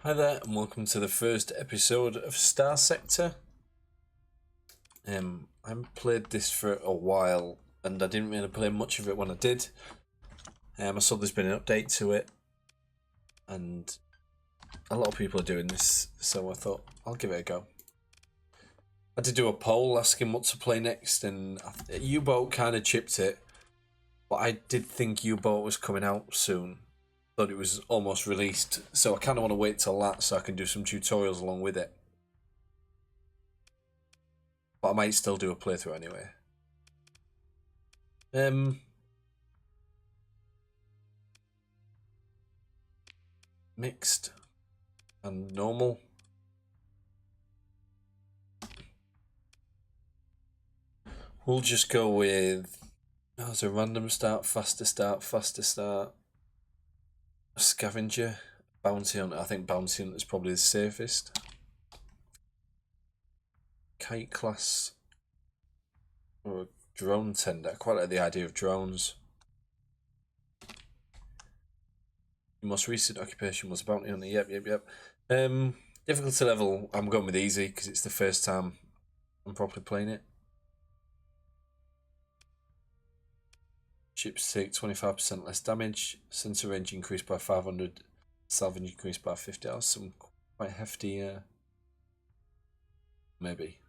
Hi there, and welcome to the first episode of Starsector. I haven't played this for a while, and I didn't really play much of it when I did. I saw there's been an update to it, and a lot of people are doing this, so I thought I'll give it a go. I did do a poll asking what to play next, and U-Boat kind of chipped it, but I did think U-Boat was coming out soon. Thought it was almost released, so I kind of want to wait till that so I can do some tutorials along with it. But I might still do a playthrough anyway. Mixed and normal. We'll just go with a random start, faster start, a scavenger, bounty hunter. I think bounty hunter is probably the safest. Kite class or a drone tender. I quite like the idea of drones. Your most recent occupation was bounty hunter. Yep. Difficulty level, I'm going with easy because it's the first time I'm properly playing it. Ships take 25% less damage. Sensor range increased by 500. Salvage increased by 50. That was some quite hefty, maybe.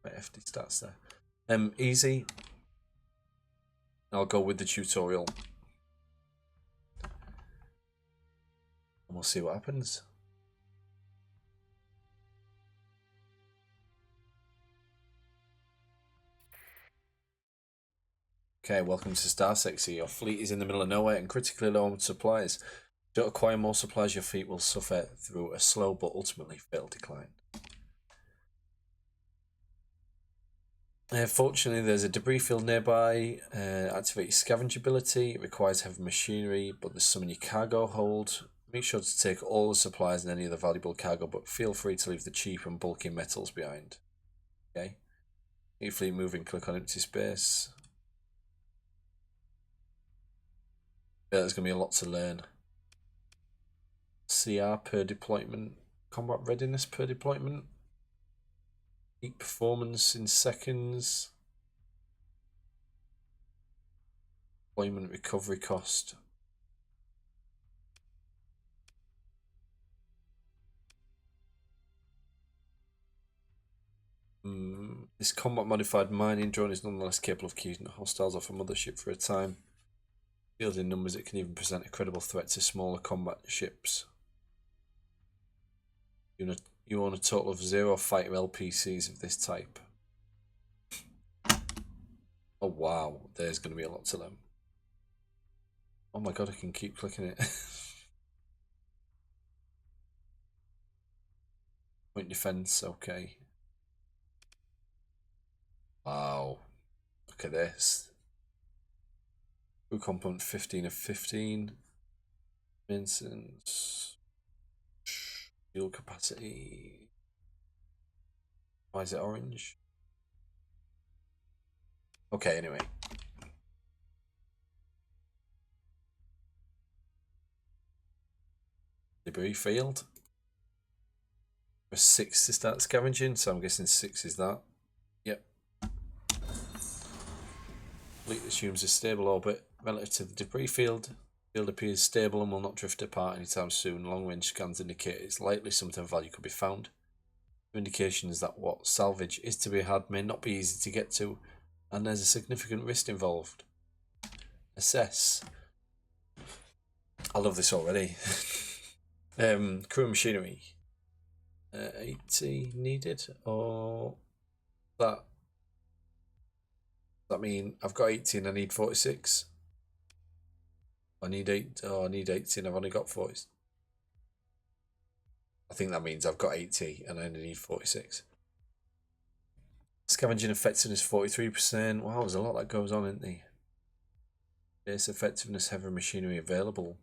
Quite hefty stats there. Easy. I'll go with the tutorial. And we'll see what happens. Okay, welcome to Starsector. Your fleet is in the middle of nowhere and critically low on supplies. Don't acquire more supplies, your fleet will suffer through a slow but ultimately fatal decline. Fortunately, there's a debris field nearby. Activate your scavenging ability. It requires heavy machinery, but there's some in your cargo hold. Make sure to take all the supplies and any other valuable cargo, but feel free to leave the cheap and bulky metals behind. Okay. Get your fleet moving, click on empty space. Yeah, there's going to be a lot to learn. CR per deployment. Combat readiness per deployment. Peak performance in seconds. Deployment recovery cost. This combat modified mining drone is nonetheless capable of keeping hostiles off a mothership for a time. Fielding numbers, it can even present a credible threat to smaller combat ships. You own a total of 0 fighter LPCs of this type. Oh wow, there's going to be a lot to them. Oh my god, I can keep clicking it. Point defense, okay. Wow, look at this. Crew component 15 of 15. Maintenance. Fuel capacity. Why is it orange? Okay, anyway. Debris field. A 6 to start scavenging, so I'm guessing 6 is that. Yep. Fleet assumes a stable orbit relative to the debris field. Field appears stable and will not drift apart anytime soon. Long-range scans indicate it's likely something of value could be found. Indications that what salvage is to be had may not be easy to get to, and there's a significant risk involved. Assess. I love this already. Crew machinery. 80 needed, or that? Does that mean I've got 18, I need 46? I need 8, oh, I need 18, I've only got 40. I think that means I've got 80 and I only need 46. Scavenging effectiveness 43%. Wow, there's a lot that goes on, isn't there? Base effectiveness, heavy machinery available.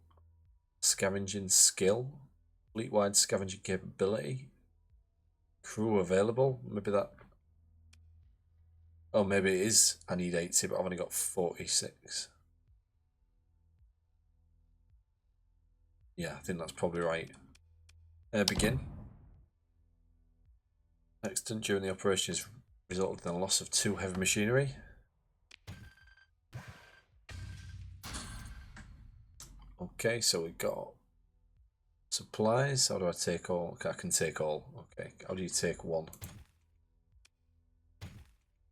Scavenging skill. Fleet-wide scavenging capability. Crew available. Maybe that. Oh, maybe it is. I need 80, but I've only got 46. Yeah, I think that's probably right. Begin. Accident during the operation has resulted in the loss of 2 heavy machinery. Okay, so we got supplies. How do I take all? Okay, I can take all. Okay, how do you take one?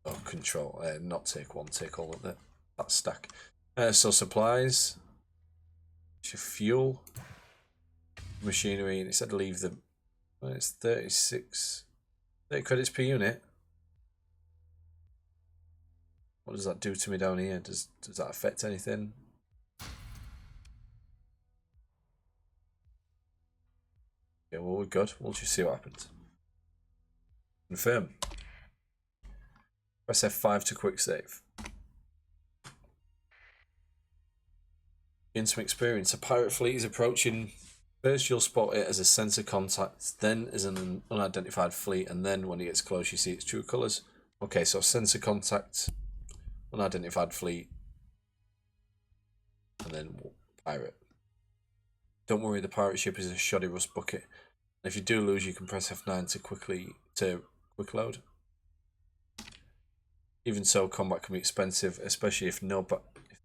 Oh, control. Not take one. Take all of that stack. So supplies. Fuel. Machinery. And it said leave them. Well, it's 36. 30 credits per unit. What does that do to me down here? Does that affect anything? Yeah, well, we're good. We'll just see what happens. Confirm. Press F5 to quick save. Gain some experience. A pirate fleet is approaching. First, you'll spot it as a sensor contact, then as an unidentified fleet, and then when it gets close, you see its true colours. Okay, so sensor contact, unidentified fleet, and then pirate. Don't worry, the pirate ship is a shoddy rust bucket. And if you do lose, you can press F9 to quick load. Even so, combat can be expensive, especially if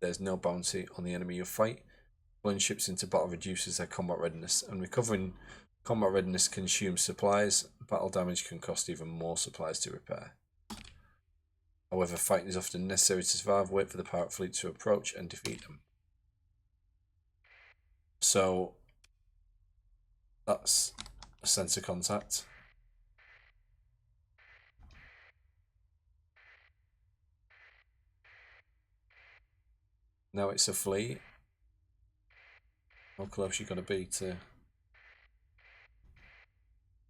there's no bounty on the enemy you fight. Pulling ships into battle reduces their combat readiness, and recovering combat readiness consumes supplies. Battle damage can cost even more supplies to repair. However, fighting is often necessary to survive. Wait for the pirate fleet to approach and defeat them. So that's a sensor contact. Now it's a fleet. How close are you going to be to?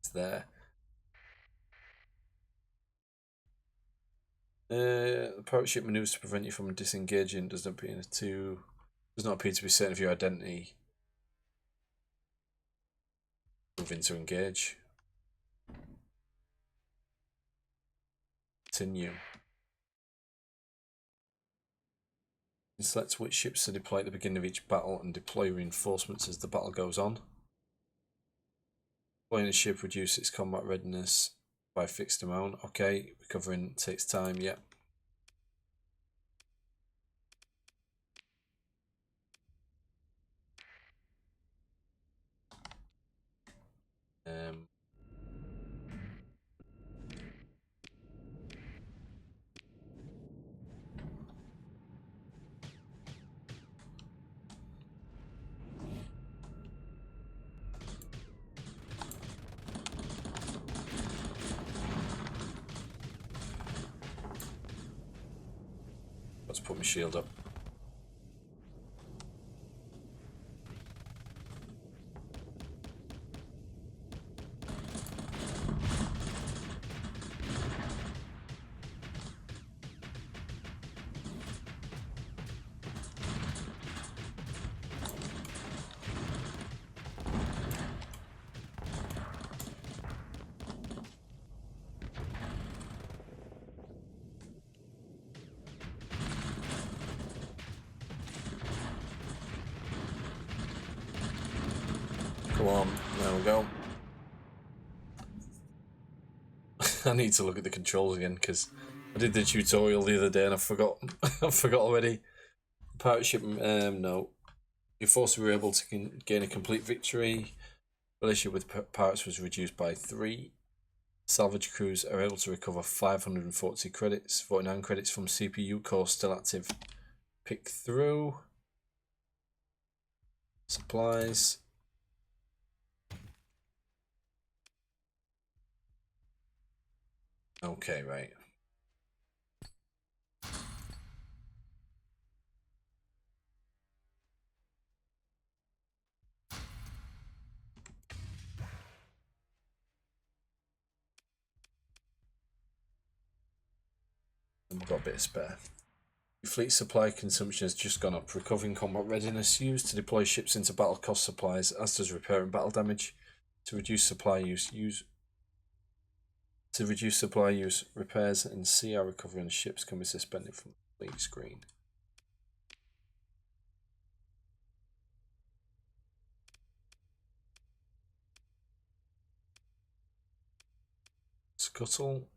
It's there. The pirate ship maneuvers to prevent you from disengaging. Does not appear to be certain of your identity. Moving to engage. Continue. Select which ships to deploy at the beginning of each battle and deploy reinforcements as the battle goes on. Deploying a ship reduces its combat readiness by a fixed amount. Okay, recovering takes time, yep. Let's put my shield up. Come on, there we go. I need to look at the controls again because I did the tutorial the other day and I forgot. I forgot already. Pirate ship, no. Your forces were able to gain a complete victory. Relationship with pirates was reduced by 3. Salvage crews are able to recover 540 credits. 49 credits from CPU core still active. Pick through. Supplies. Okay, right. And we've got a bit of spare. Your fleet supply consumption has just gone up. Recovering combat readiness used to deploy ships into battle cost supplies, as does repair and battle damage. To reduce supply use, repairs and CR recovery on ships can be suspended from the fleet screen. scuttle.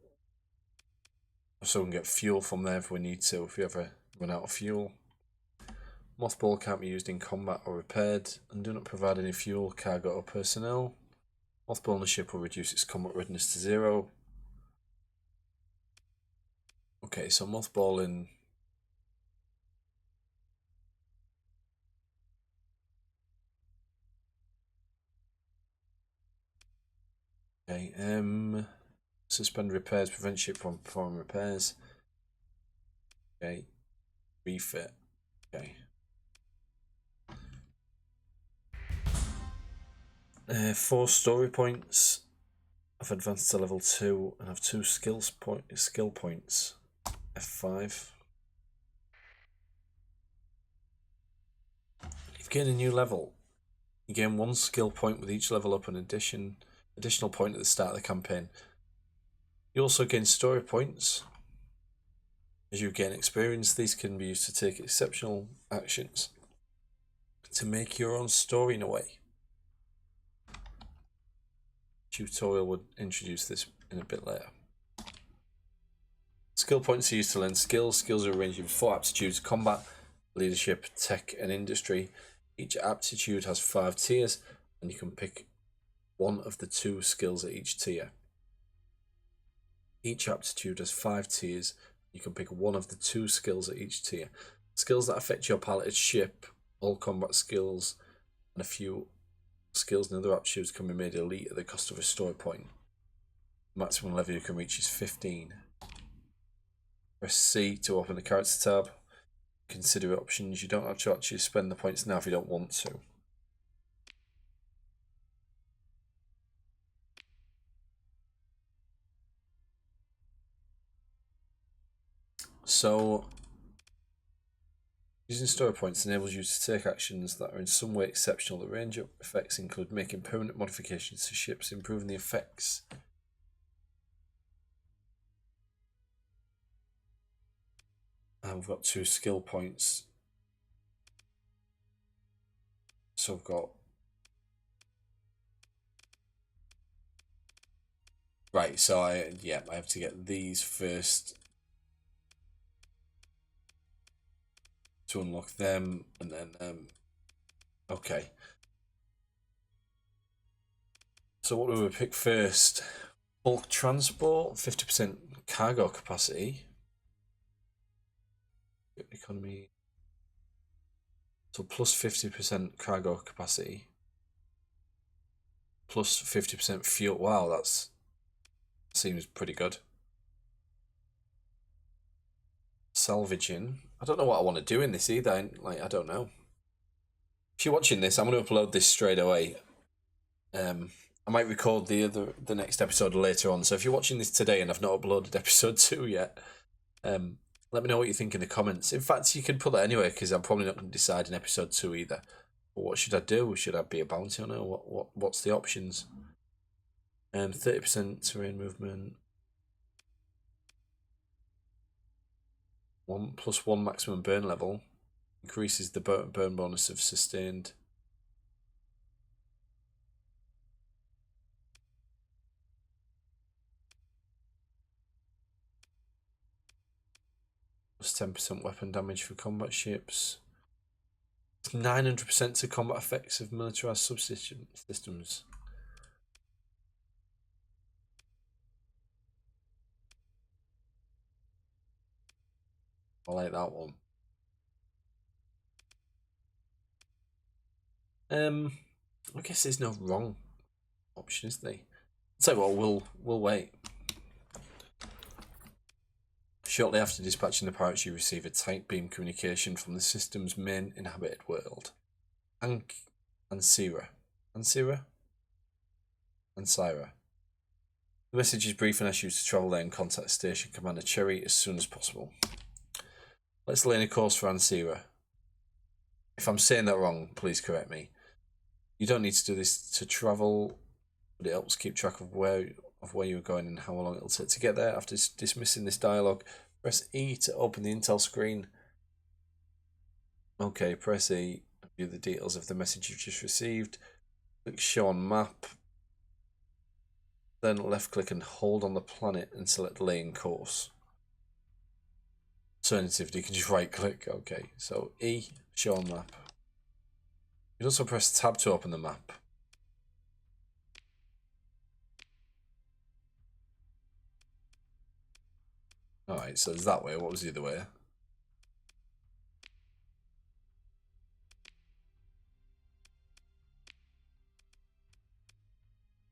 So we can get fuel from there if we need to, if we ever run out of fuel. Mothball can't be used in combat or repaired, and do not provide any fuel, cargo or personnel. Mothball on the ship will reduce its combat readiness to 0. Okay, so mothballing. Okay, suspend repairs, prevent ship from performing repairs. Okay, refit. Okay. 4 story points. I've advanced to level 2 and have 2 skill points. F5. You've gained a new level. You gain 1 skill point with each level up, an additional point at the start of the campaign. You also gain story points. As you gain experience, these can be used to take exceptional actions to make your own story in a way. Tutorial would introduce this in a bit later. Skill points are used to learn skills. Skills are arranged in 4 aptitudes: combat, leadership, tech, and industry. Each aptitude has 5 tiers, and you can pick one of the 2 skills at each tier. Each aptitude has 5 tiers. You can pick one of the 2 skills at each tier. Skills that affect your piloted ship, all combat skills, and a few skills and other aptitudes can be made elite at the cost of a story point. The maximum level you can reach is 15. Press C to open the character tab. Consider options. You don't have to actually spend the points now if you don't want to. So, using story points enables you to take actions that are in some way exceptional. The range of effects include making permanent modifications to ships, improving the effects. And we've got 2 skill points. So I've got... Right, so I have to get these first to unlock them, and then okay. So what do we pick first? Bulk transport, 50% cargo capacity. Economy. So plus 50% cargo capacity. Plus 50% fuel. Wow, that seems pretty good. Salvaging. I don't know what I want to do in this either. I don't know. If you're watching this, I'm going to upload this straight away. I might record the next episode later on. So if you're watching this today and I've not uploaded episode 2 yet, let me know what you think in the comments. In fact, you can put that anyway, because I'm probably not going to decide in episode 2 either. But what should I do? Should I be a bounty hunter? What's the options? 30% terrain movement. 1+1 maximum burn level. Increases the burn bonus of sustained. Plus 10% weapon damage for combat ships. 900% to combat effects of militarized subsystems. I like that one. I guess there's no wrong option, is there? So we'll wait. Shortly after dispatching the pirates, you receive a tight beam communication from the system's main inhabited world, Ansira. The message is brief and asks you to travel there and contact Station Commander Cherry as soon as possible. Let's lay in a course for Ansira. If I'm saying that wrong, please correct me. You don't need to do this to travel, but it helps keep track of where you're going and how long it'll take to get there. After dismissing this dialogue, press E to open the intel screen. Okay, press E to view the details of the message you've just received. Click show on map. Then left click and hold on the planet and select laying course. Alternatively, you can just right click. Okay, so E, show on map. You can also press tab to open the map. Alright, so it's that way. What was the other way?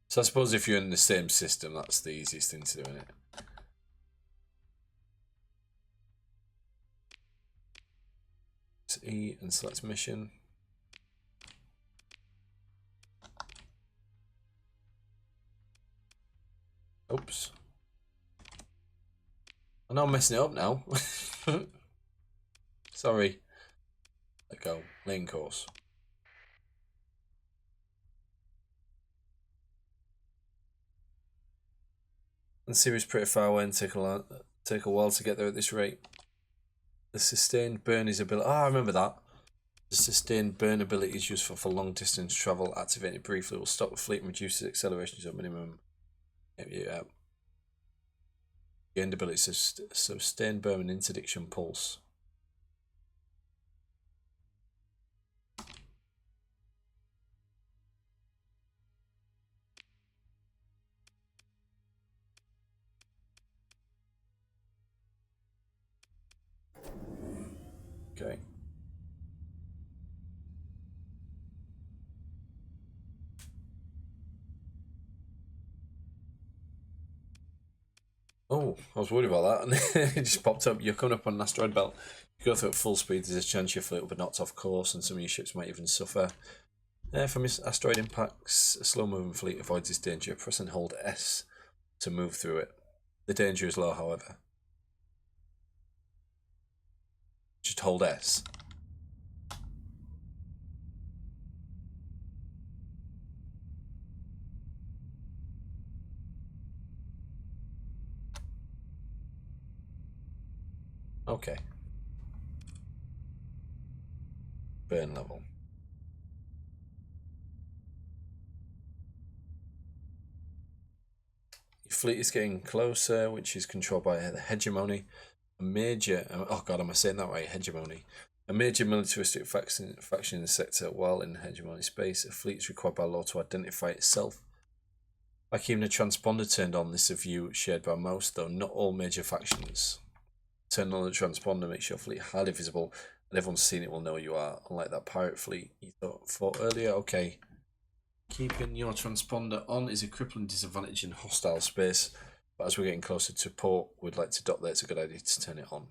So I suppose if you're in the same system, that's the easiest thing to do, isn't it? It's E and select mission. Oops. I know I'm messing it up now. Sorry. Let go. Lane course. And series pretty far away and take a while to get there at this rate. The sustained burn is ability. Oh, I remember that. The sustained burn ability is useful for long distance travel. Activated briefly will stop the fleet and reduces acceleration to a minimum. Yeah. Gained ability sustained burn and interdiction pulse. Okay. Oh, I was worried about that, and it just popped up. You're coming up on an asteroid belt. If you go through at full speed, there's a chance your fleet will be knocked off course, and some of your ships might even suffer. From asteroid impacts, a slow-moving fleet avoids this danger. Press and hold S to move through it. The danger is low, however. Just hold S. Okay. Burn level. Your fleet is getting closer, which is controlled by the hegemony. A major, oh god, am I saying that right? Hegemony. A major militaristic faction in the sector. While in hegemony space, a fleet is required by law to identify itself. By keeping a transponder turned on, this is a view shared by most, though not all major factions. Turn on the transponder makes your fleet highly visible, and everyone's seen it will know you are. Unlike that pirate fleet you thought earlier. Okay. Keeping your transponder on is a crippling disadvantage in hostile space, but as we're getting closer to port, we'd like to dock there. It's a good idea to turn it on.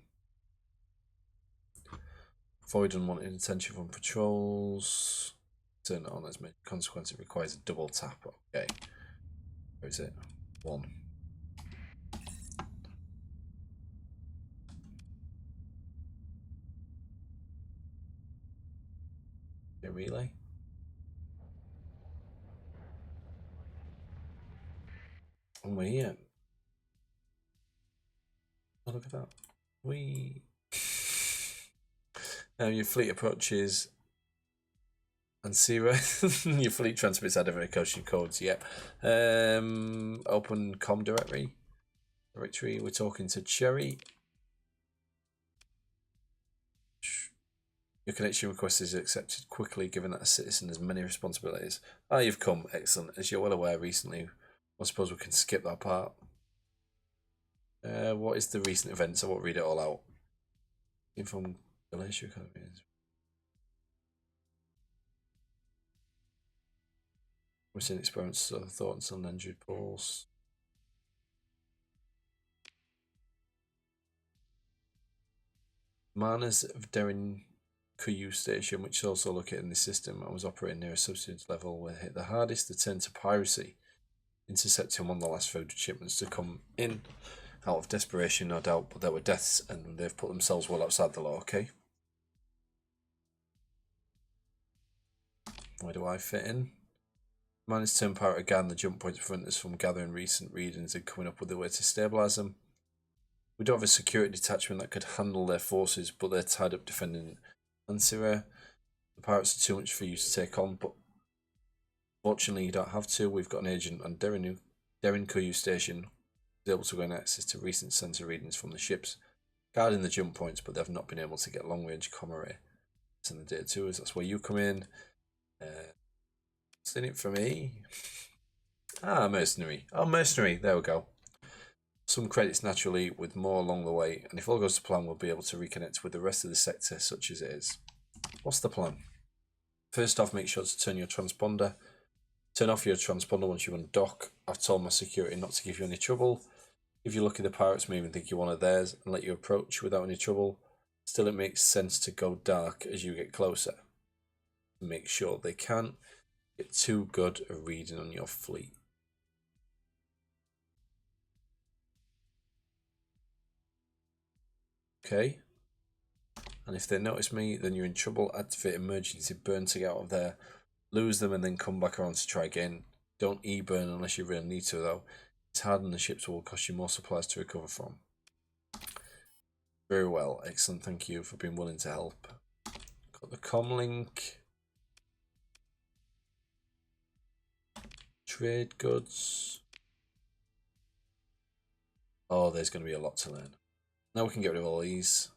Avoid unwanted attention from patrols. Turn it on as a consequence. It requires a double tap. Okay. Where is it? 1. Okay, relay. And we're here. Oh, look at that. Now your fleet approaches Ansira. Your fleet transmits identification codes. Yep. Open com directory. We're talking to Cherry. Your connection request is accepted quickly, given that a citizen has many responsibilities. Ah, you've come. Excellent. As you're well aware recently, I suppose we can skip that part. What is the recent events? I won't read it all out. From Galatia Economies. We're seeing experiments of thoughts on Andrew Pulse. Manas of Derin Kuyu station, which is also located in the system and was operating near a subsidence level, were hit the hardest. They turned to piracy, intercepting one of the last food shipments to come in out of desperation, no doubt, but there were deaths and they've put themselves well outside the law. Okay, where do I fit in? Managed to turned pirate again. The jump point to prevent us from gathering recent readings and coming up with a way to stabilise them. We don't have a security detachment that could handle their forces, but they're tied up defending Ansira. The pirates are too much for you to take on, but fortunately you don't have to. We've got an agent on Derinu Derinkoyu Station is able to gain access to recent sensor readings from the ships guarding the jump points, but they've not been able to get long-range comm array. It's in the data tours. That's where you come in. What's in it for me? Ah, mercenary. Oh, mercenary. There we go. Some credits naturally, with more along the way, and if all goes to plan, we'll be able to reconnect with the rest of the sector, such as it is. What's the plan? First off, make sure to turn your transponder. Turn off your transponder once you undock. I've told my security not to give you any trouble. If you're lucky, the pirates may even think you're one of theirs and let you approach without any trouble. Still, it makes sense to go dark as you get closer. Make sure they can't get too good at reading on your fleet. Okay. And if they notice me, then you're in trouble. Activate emergency burn to get out of there. Lose them and then come back around to try again. Don't e-burn unless you really need to, though. It's hard and the ships will cost you more supplies to recover from. Very well. Excellent. Thank you for being willing to help. Got the comm link. Trade goods. Oh, there's going to be a lot to learn. Now we can get rid of all these.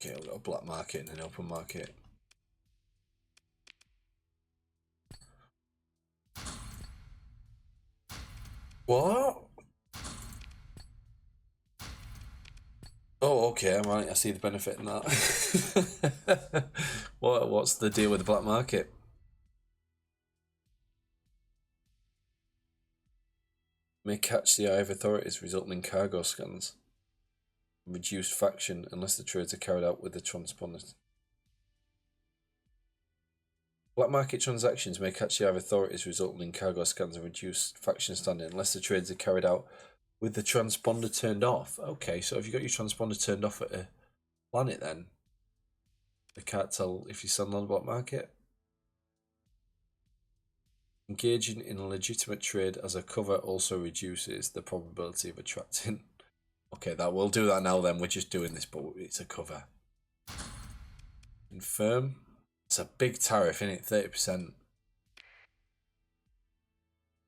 Okay, we've got a black market and an open market. What? Oh, okay, right. I see the benefit in that. What's the deal with the black market? May catch the eye of authorities, resulting in cargo scans. Reduced faction unless the trades are carried out with the transponders. Black market transactions may catch the eye of authorities, resulting in cargo scans and reduced faction standing unless the trades are carried out with the transponder turned off. Okay, so if you got your transponder turned off at a planet, then they can't tell if you're selling on the black market. Engaging in a legitimate trade as a cover also reduces the probability of attracting. Okay, we'll do that now then. We're just doing this, but it's a cover. Confirm. It's a big tariff, isn't it? 30%.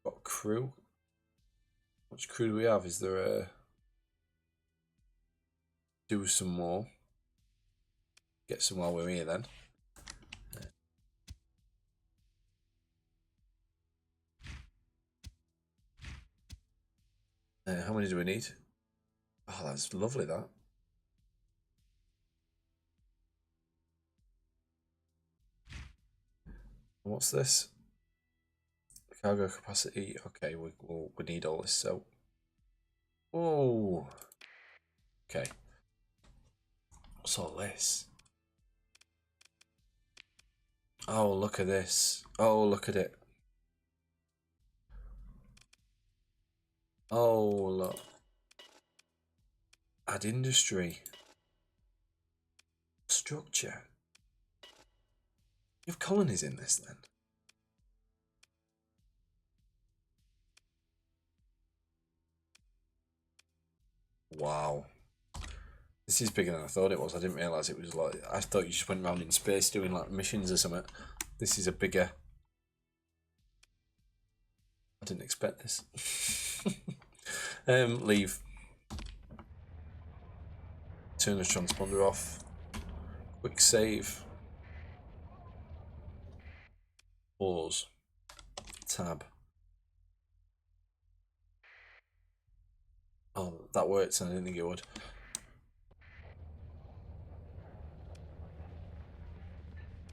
Got crew. How much crew do we have? Is there a... Do some more. Get some while we're here then. How many do we need? Oh, that's lovely, that. What's this? Cargo capacity. Okay, we need all this, so... Oh. Okay. What's all this? Oh, look at this. Oh, look at it. Oh, look. Add industry. Structure. You have colonies in this then? Wow. This is bigger than I thought it was. I didn't realise it was like... I thought you just went around in space doing like missions or something. This is a bigger... I didn't expect this. Leave. Turn the transponder off. Quick save. Pause. Tab. Oh, that worked and I didn't think it would.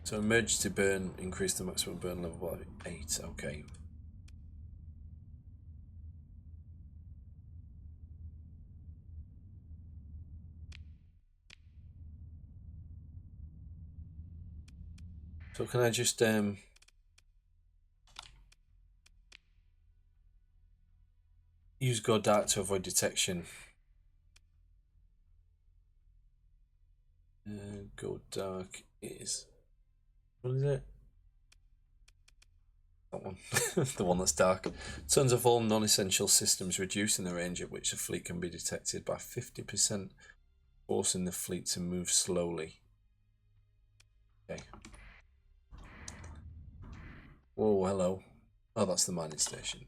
So emergency burn, increase the maximum burn level by 8. Okay. So can I just use go dark to avoid detection? Go dark is... What is it? That one. The one that's dark. Turns off all non-essential systems, reducing the range at which the fleet can be detected by 50%, forcing the fleet to move slowly. Okay. Whoa, hello. Oh, that's the mining station.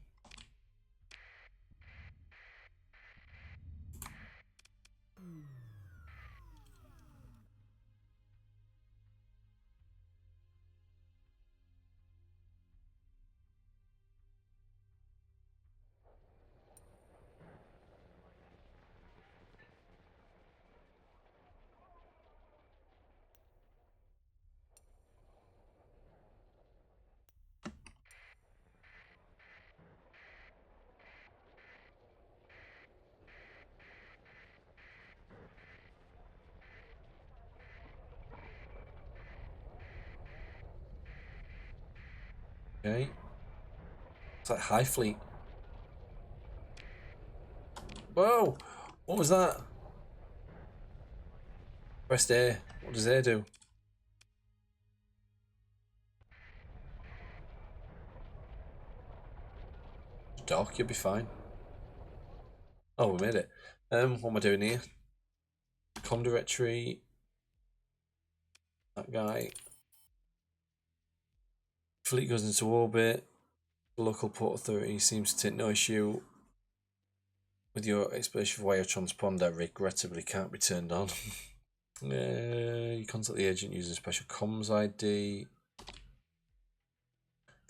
Okay. It's like High Fleet. Whoa! What was that? Press A. What does A do? Dock, you'll be fine. Oh, we made it. What am I doing here? Com directory. That guy. Fleet goes into orbit. The local port authority seems to take no issue with your explanation for why your transponder regrettably can't be turned on. You contact the agent using special comms ID.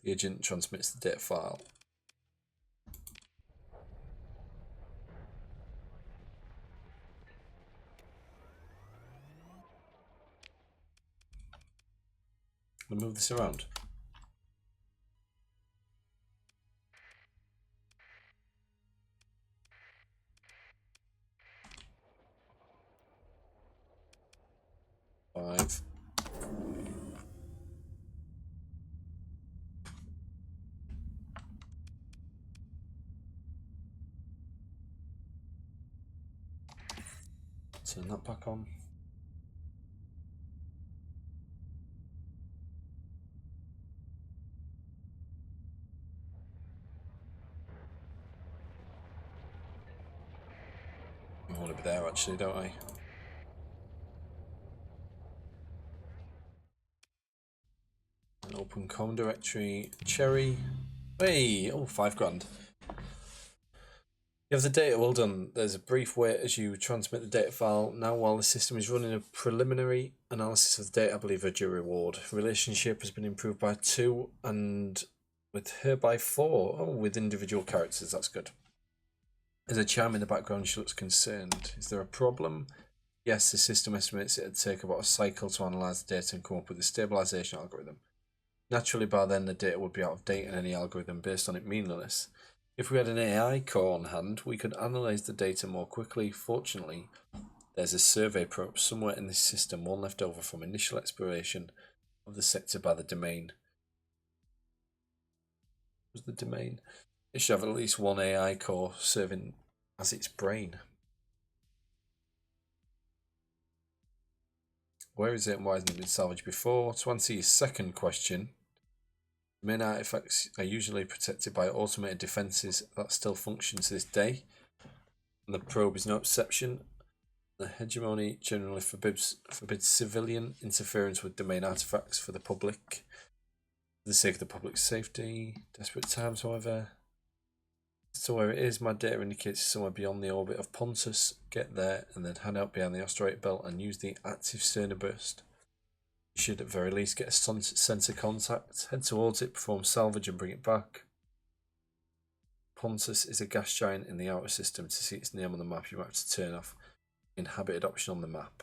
The agent transmits the data file. We'll move this around. Five. Turn that back on. I want to be there actually, don't I? An open com directory. Cherry. Hey! Oh, £5 grand. You have the data, well done. There's a brief wait as you transmit the data file. Now, while the system is running a preliminary analysis of the data, I believe a due reward. Relationship has been improved by 2 and with her by 4. Oh, with individual characters, that's good. There's a chime in the background, she looks concerned. Is there a problem? Yes, the system estimates it'd take about a cycle to analyse the data and come up with a stabilisation algorithm. Naturally, by then the data would be out of date and any algorithm based on it meaningless. If we had an AI core on hand, we could analyse the data more quickly. Fortunately, there's a survey probe somewhere in this system, one left over from initial exploration of the sector by the domain. What was the domain? It should have at least one AI core serving as its brain. Where is it and why hasn't it been salvaged before? To answer your second question, main artifacts are usually protected by automated defences that still function to this day, and the probe is no exception. The hegemony generally forbids civilian interference with domain artifacts for the public, for the sake of the public's safety. Desperate times, however. So where it is, my data indicates somewhere beyond the orbit of Pontus. Get there and then head out behind the asteroid belt and use the active sonar burst. You should at very least get a sensor contact. Head towards it, perform salvage and bring it back. Pontus is a gas giant in the outer system. To see its name on the map, you might have to turn off inhabited option on the map.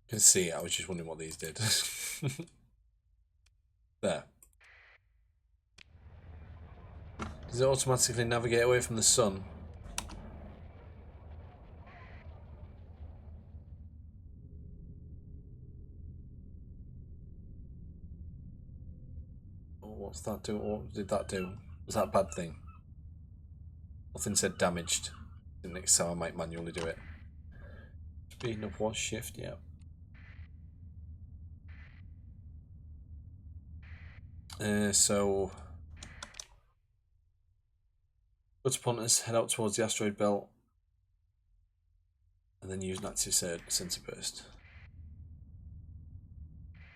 You can see it, I was just wondering what these did. There. Does it automatically navigate away from the sun? Oh, what's that do? What did that do? Was that a bad thing? Nothing said damaged. Next time I might manually do it. Speeding up was shift, yeah. So go to Pontus, head out towards the asteroid belt, and then use an active sensor burst.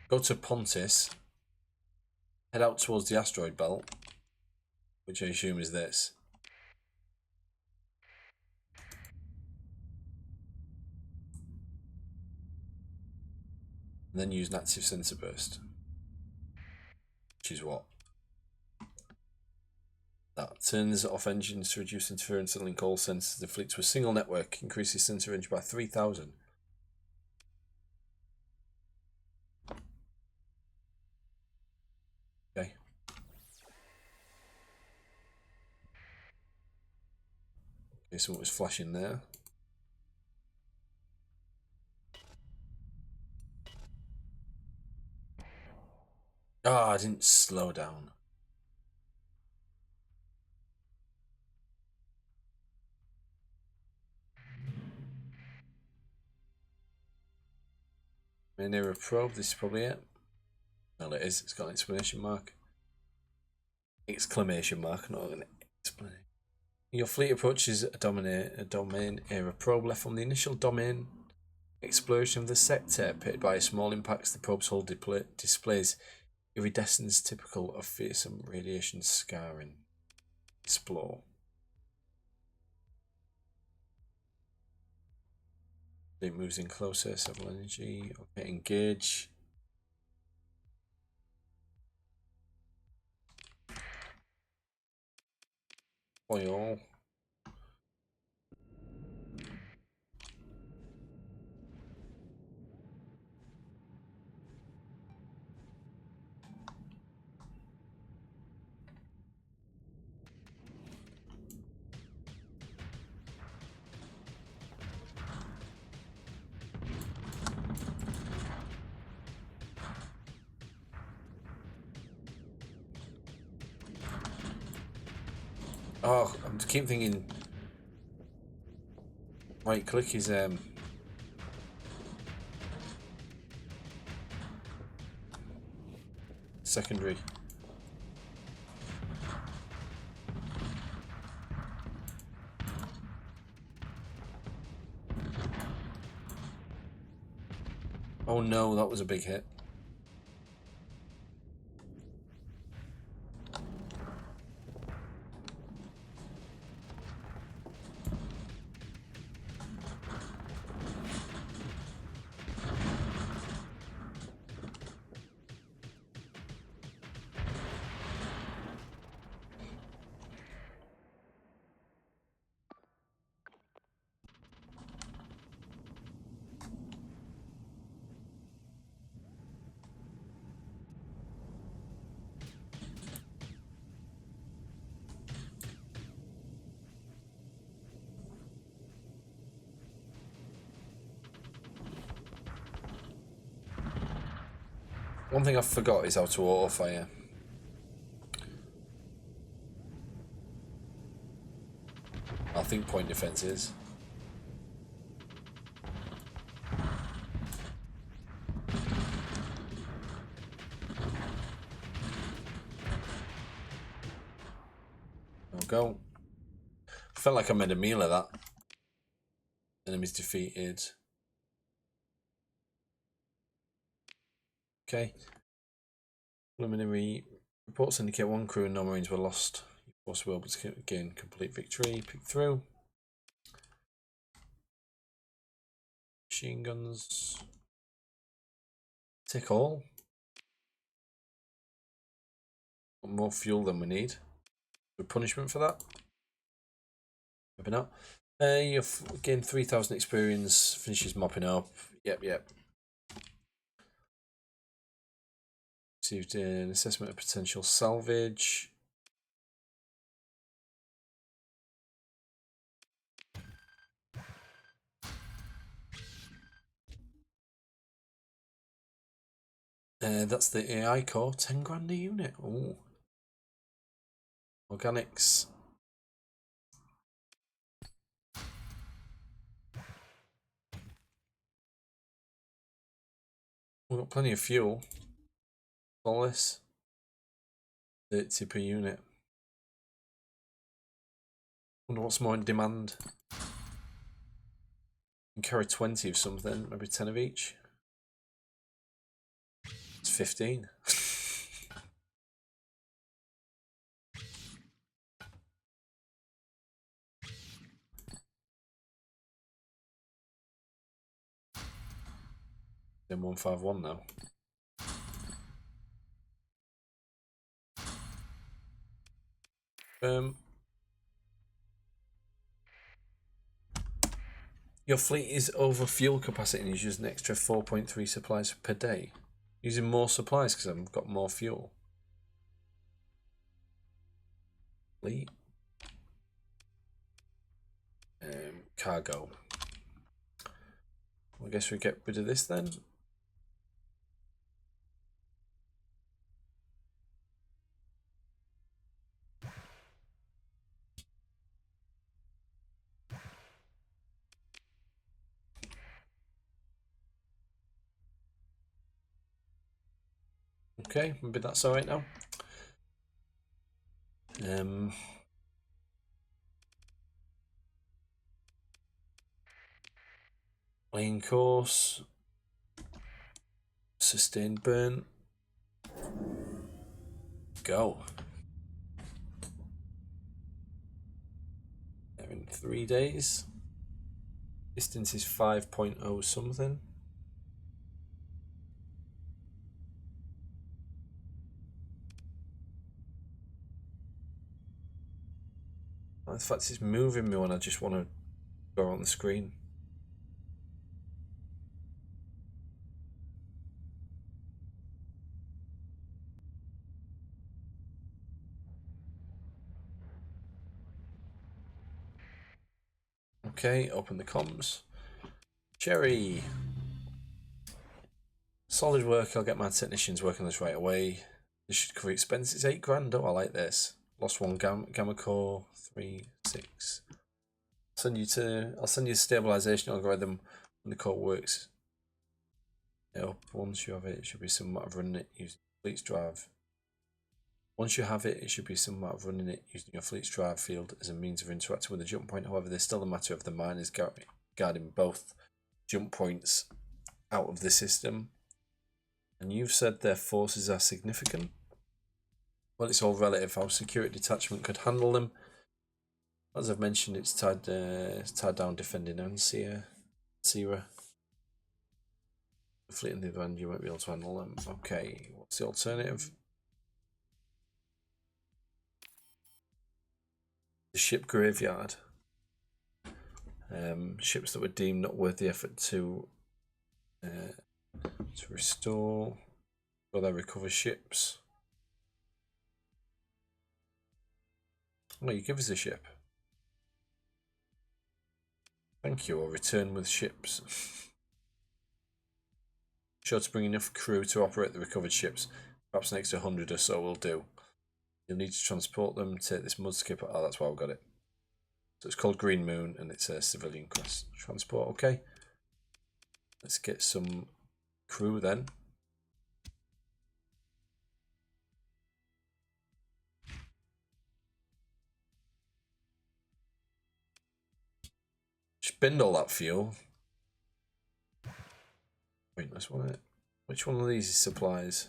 Go to Pontus, head out towards the asteroid belt, which I assume is this. And then use an active sensor burst. Which is what? That turns off engines to reduce interference and link all sensors of the fleet to a single network, increases sensor range by 3,000. Okay. Okay, so what was flashing there? Ah, I didn't slow down. Main area probe, this is probably it. Well, it is, it's got an exclamation mark. Exclamation mark, not an explanation. Your fleet approaches a domain area probe left from the initial domain explosion of the sector. Pitted by small impacts, the probe's hull displays iridescence typical of fearsome radiation scarring. Explore. It moves in closer, several energy. Okay, engage. Oil. Oh, I keep thinking right click is secondary. Oh no, that was a big hit. One thing I forgot is how to auto fire. I think point defense is. There we go. Felt like I made a meal of that. Enemies defeated. Okay. Preliminary reports indicate one crew and no marines were lost. You force will able to gain complete victory. Pick through. Machine guns. Take all. More fuel than we need. The punishment for that? Maybe not. You've gained 3,000 experience. Finishes mopping up. Yep. Received an assessment of potential salvage. That's the AI core. 10 grand a unit. Ooh. Organics. We've got plenty of fuel. All this. 30 per unit. Wonder what's more in demand. You can carry 20 of something, maybe 10 of each. It's 15. Then 151 now. Your fleet is over fuel capacity and uses an extra 4.3 supplies per day. Using more supplies because I've got more fuel. Fleet. Cargo. I guess we get rid of this then. Okay, maybe that's alright now. Main course. Sustained burn. Go. In 3 days. Distance is 5.0 something. In fact, it's moving me when I just want to go on the screen. Okay, open the comms. Cherry. Solid work, I'll get my technicians working on this right away. This should cover expenses. 8 grand, oh I like this. Lost one gamma core, 3, 6. I'll send you the stabilization algorithm when the core works. Once you have it, it should be some matter of running it using fleet's drive. Once you have it, it should be some matter of running it using your fleet's drive field as a means of interacting with the jump point. However, there's still a matter of the miners guarding both jump points out of the system. And you've said their forces are significant. Well, it's all relative. Our security detachment could handle them. As I've mentioned, it's tied down defending Sierra. The fleet on the other hand, you won't be able to handle them. Okay, what's the alternative? The ship graveyard. Ships that were deemed not worth the effort to restore, or they recover ships. Oh, you give us a ship. Thank you, or return with ships. Sure to bring enough crew to operate the recovered ships. Perhaps an extra 100 or so will do. You'll need to transport them, take this mud skipper. Oh, that's why I've got it. So it's called Green Moon and it's a civilian class transport. Okay. Let's get some crew then. Spend all that fuel. Pointless, wasn't it? Which one of these is supplies?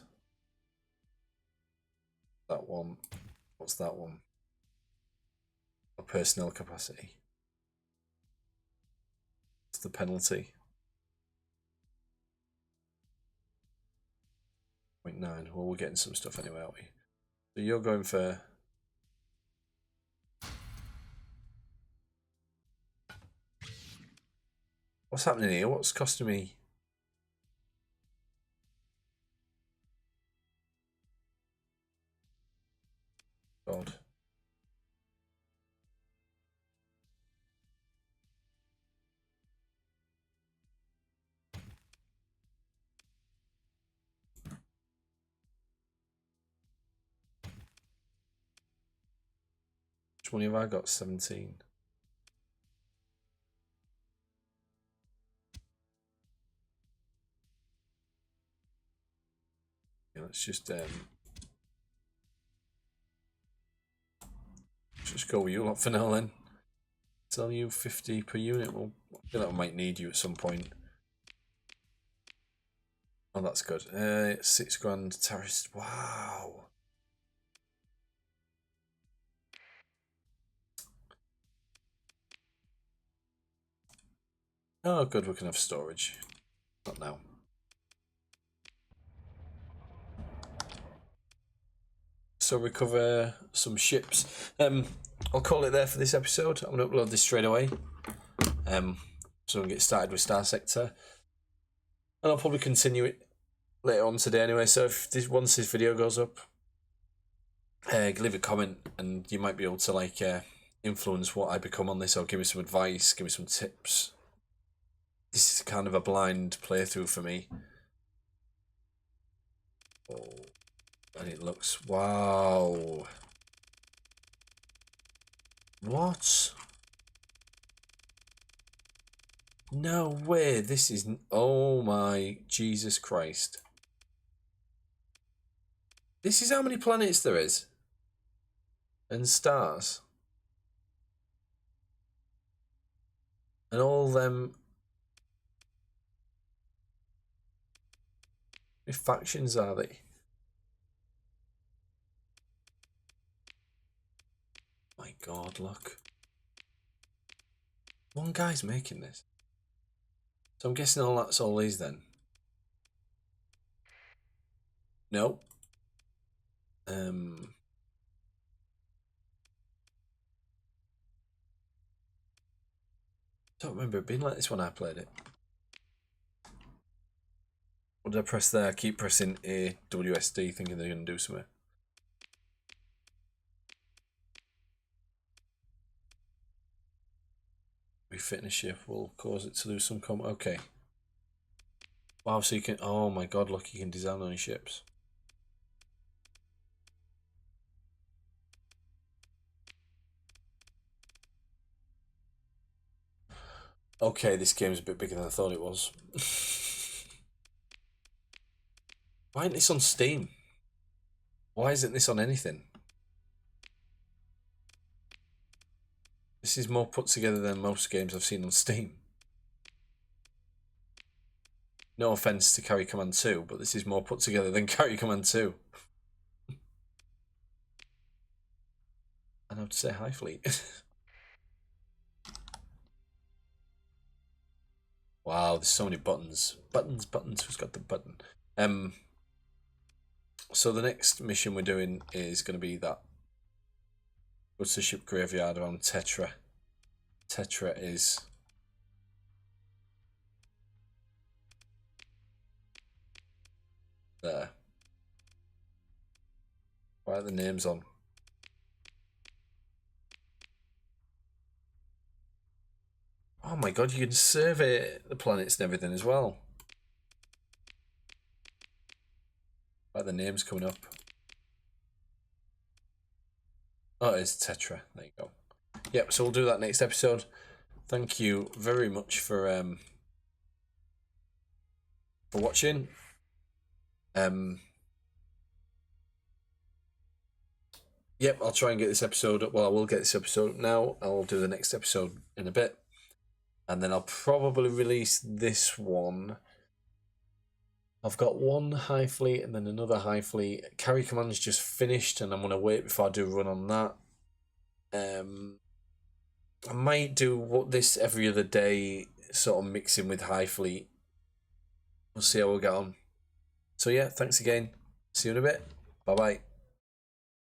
That one. What's that one? A personnel capacity. What's the penalty? 0.9. Well, we're getting some stuff anyway, aren't we? So you're going for... What's happening here? What's costing me? God. Which one have I got? 17. Yeah, let's just just go with you lot for now then. Sell you 50 per unit. Well, I feel like I might need you at some point. Oh, that's good. 6 grand terrorist. Wow. Oh, good. We can have storage. Not now. So recover some ships. I'll call it there for this episode. I'm going to upload this straight away. So we'll get started with Starsector. And I'll probably continue it later on today anyway. So if once this video goes up, leave a comment and you might be able to like influence what I become on this, or give me some advice, give me some tips. This is kind of a blind playthrough for me. Oh, and it looks, wow. What? No way, this is, oh my Jesus Christ. This is how many planets there is. And stars. And all them factions are they? My God, look. One guy's making this. So I'm guessing all that's all these then. No. Don't remember it being like this when I played it. What did I press there? I keep pressing A, WSD, thinking they're going to do something. Refitting a ship will cause it to lose some okay. Wow, so you can, oh my God, look, you can design on your ships. Okay, this game's a bit bigger than I thought it was. Why isn't this on Steam? Why isn't this on anything? This is more put together than most games I've seen on Steam. No offense to Carry Command 2, but this is more put together than Carry Command 2. And I would say High Fleet. Wow, there's so many buttons. Buttons, who's got the button? So the next mission we're doing is going to be that. Go to the ship graveyard around Tetra. Tetra is... there. Why are the names on? Oh my God, you can survey the planets and everything as well. Why are the names coming up? Oh, it's Tetra. There you go. Yep, so we'll do that next episode. Thank you very much for watching. Yep, I'll try and get this episode up. Well, I will get this episode up now. I'll do the next episode in a bit. And then I'll probably release this one. I've got one High Fleet and then another High Fleet. Carry Command's just finished and I'm going to wait before I do a run on that. I might do this every other day, sort of mixing with High Fleet. We'll see how we get on. So yeah, thanks again. See you in a bit. Bye-bye.